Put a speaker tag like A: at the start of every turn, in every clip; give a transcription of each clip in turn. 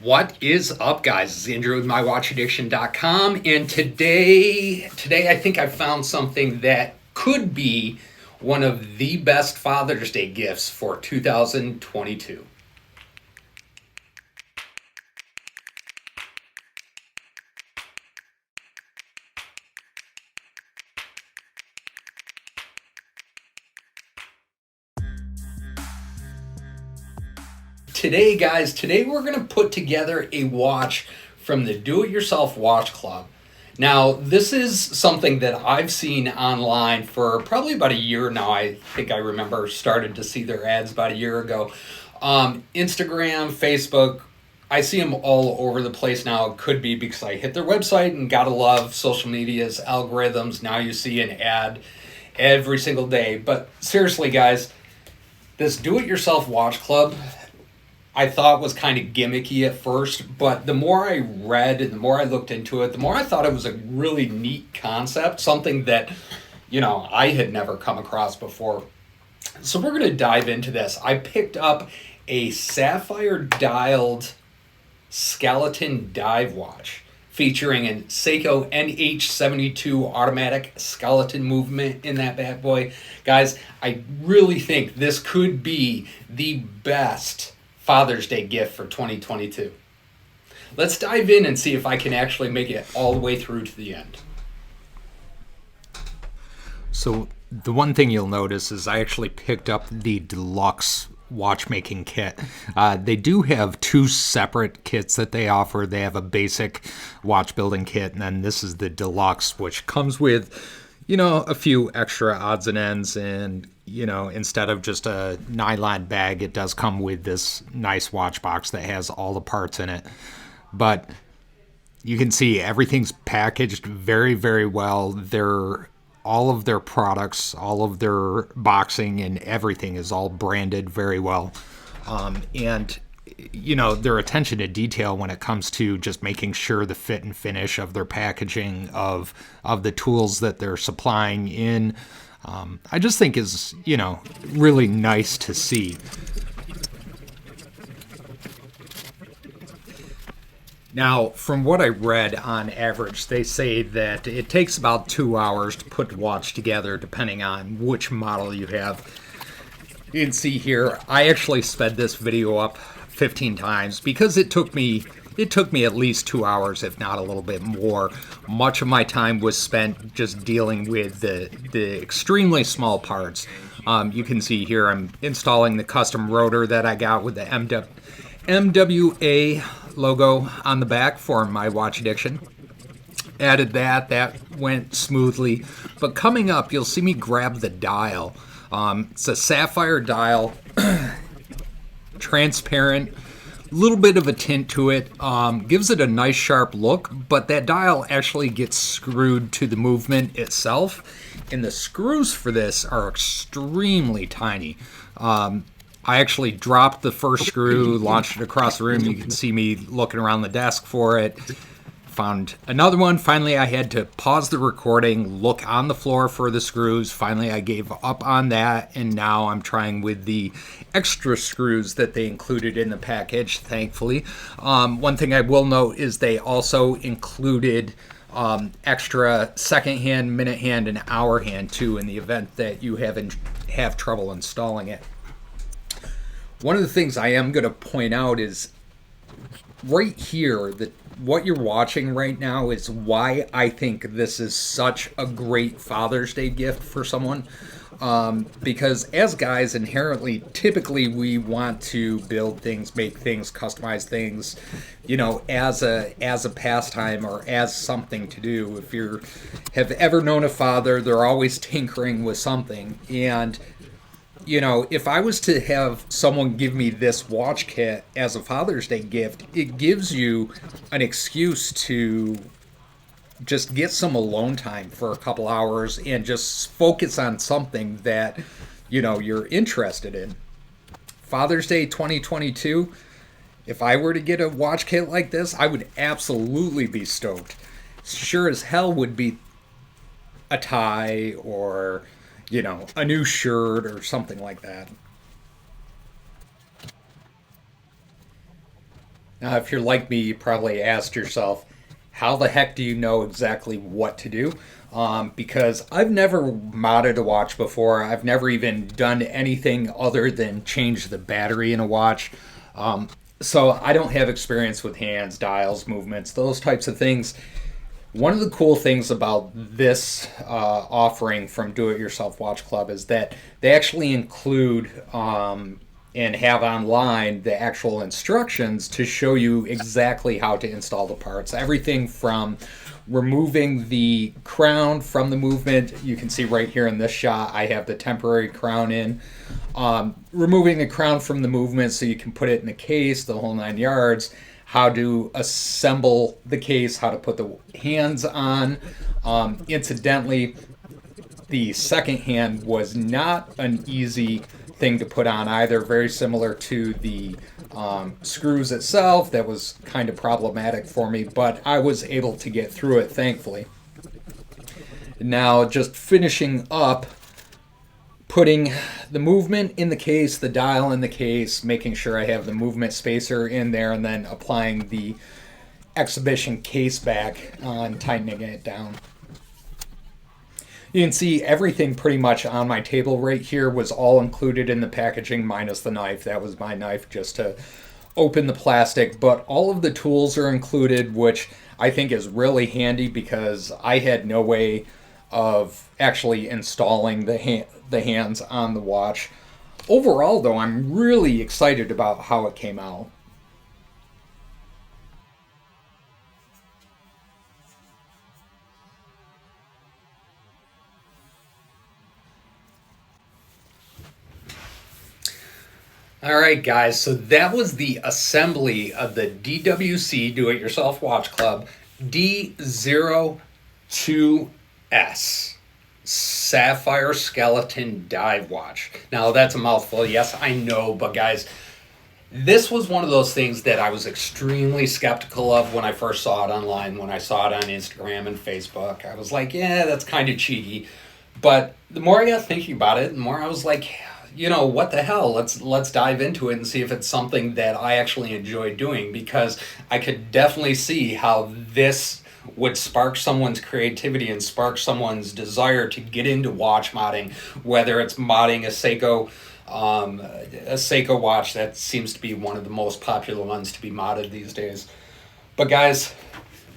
A: What is up, guys? It's Andrew with mywatchaddiction.com, and today I think I found something that could be one of the best Father's Day gifts for 2022. Today, guys, we're going to put together a watch from the Do-It-Yourself Watch Club. Now, this is something that I've seen online for probably about a year now. I think I remember started to see their ads about a year ago. Instagram, Facebook, I see them all over the place now. It could be because I hit their website, and gotta love social media's algorithms. Now you see an ad every single day. But seriously, guys, this Do-It-Yourself Watch Club, I thought was kind of gimmicky at first, but the more I read and the more I looked into it, the more I thought it was a really neat concept, something that, I had never come across before. So we're going to dive into this. I picked up a sapphire dialed skeleton dive watch featuring a Seiko NH72 automatic skeleton movement in that bad boy. Guys, I really think this could be the best Father's Day gift for 2022. Let's dive in and see if I can actually make it all the way through to the end.
B: So the one thing you'll notice is I actually picked up the Deluxe Watchmaking Kit. They do have two separate kits that they offer. They have a basic watch building kit, and then this is the Deluxe, which comes with a few extra odds and ends, and instead of just a nylon bag, it does come with this nice watch box that has all the parts in it. But you can see everything's packaged very, very well. All of their products, all of their boxing and everything is all branded very well. And their attention to detail when it comes to just making sure the fit and finish of their packaging of the tools that they're supplying in, I just think is, really nice to see. Now, from what I read, on average, they say that it takes about 2 hours to put the watch together, depending on which model you have. You can see here, I actually sped this video up 15 times because it took me at least 2 hours, if not a little bit more. Much of my time was spent just dealing with the extremely small parts. You can see here I'm installing the custom rotor that I got with the MWA logo on the back for my watch addiction. Added that went smoothly. But coming up, you'll see me grab the dial. It's a sapphire dial, transparent, little bit of a tint to it, gives it a nice sharp look, but that dial actually gets screwed to the movement itself, and the screws for this are extremely tiny. I actually dropped the first screw, launched it across the room. You can see me looking around the desk for it. Found another one. Finally, I had to pause the recording, look on the floor for the screws. Finally, I gave up on that, and now I'm trying with the extra screws that they included in the package, thankfully. One thing I will note is they also included extra second hand, minute hand, and hour hand, too, in the event that you have trouble installing it. One of the things I am going to point out is right here that what you're watching right now is why I think this is such a great Father's Day gift for someone. Because as guys, inherently, typically we want to build things, make things, customize things, as a pastime or as something to do. If you have ever known a father, they're always tinkering with something. And if I was to have someone give me this watch kit as a Father's Day gift, it gives you an excuse to just get some alone time for a couple hours and just focus on something that, you're interested in. Father's Day 2022, if I were to get a watch kit like this, I would absolutely be stoked. Sure as hell would be a tie or a new shirt or something like that. Now, if you're like me, you probably asked yourself, how the heck do you know exactly what to do? Because I've never modded a watch before. I've never even done anything other than change the battery in a watch. So I don't have experience with hands, dials, movements, those types of things. One of the cool things about this offering from Do It Yourself Watch Club is that they actually include and have online the actual instructions to show you exactly how to install the parts. Everything from removing the crown from the movement. You can see right here in this shot, I have the temporary crown in. Removing the crown from the movement so you can put it in the case, the whole 9 yards. How to assemble the case, how to put the hands on. Incidentally, the second hand was not an easy thing to put on either. Very similar to the screws itself. That was kind of problematic for me, but I was able to get through it, thankfully. Now, just finishing up, putting the movement in the case, the dial in the case, making sure I have the movement spacer in there, and then applying the exhibition case back and tightening it down. You can see everything pretty much on my table right here was all included in the packaging minus the knife. That was my knife just to open the plastic, but all of the tools are included, which I think is really handy because I had no way of actually installing the hands on the watch. Overall, though, I'm really excited about how it came out.
A: All right, guys, so that was the assembly of the DWC Do It Yourself Watch Club D02S Sapphire Skeleton Dive Watch. Now, that's a mouthful, yes, I know, but guys, this was one of those things that I was extremely skeptical of when I first saw it online, when I saw it on Instagram and Facebook. I was like, yeah, that's kind of cheeky. But the more I got thinking about it, the more I was like, you know, what the hell? Let's dive into it and see if it's something that I actually enjoy doing, because I could definitely see how this would spark someone's creativity and spark someone's desire to get into watch modding, whether it's modding a Seiko watch. That seems to be one of the most popular ones to be modded these days. But guys,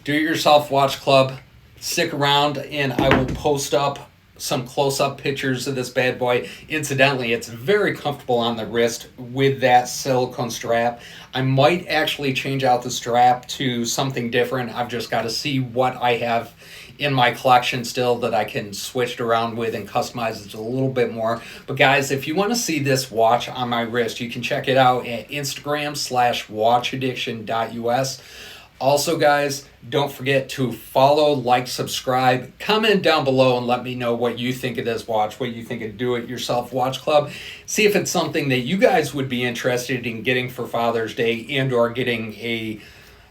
A: Do It Yourself Watch Club, stick around and I will post up some close-up pictures of this bad boy. Incidentally, it's very comfortable on the wrist with that silicone strap. I might actually change out the strap to something different. I've just got to see what I have in my collection still that I can switch it around with and customize it a little bit more. But guys, if you want to see this watch on my wrist, you can check it out at Instagram/watchaddiction.us. Also, guys, don't forget to follow, like, subscribe, comment down below and let me know what you think of this watch, what you think of Do It Yourself Watch Club. See if it's something that you guys would be interested in getting for Father's Day and or getting a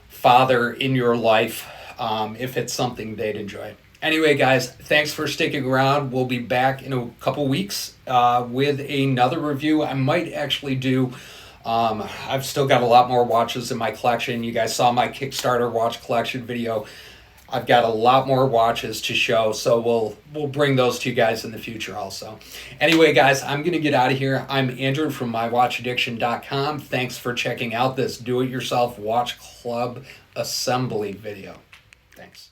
A: father in your life, if it's something they'd enjoy. Anyway, guys, thanks for sticking around. We'll be back in a couple weeks with another review. I might actually do... I've still got a lot more watches in my collection. You guys saw my Kickstarter watch collection video. I've got a lot more watches to show, so we'll bring those to you guys in the future also. Anyway, guys, I'm going to get out of here. I'm Andrew from mywatchaddiction.com. Thanks for checking out this Do-It-Yourself Watch Club assembly video. Thanks.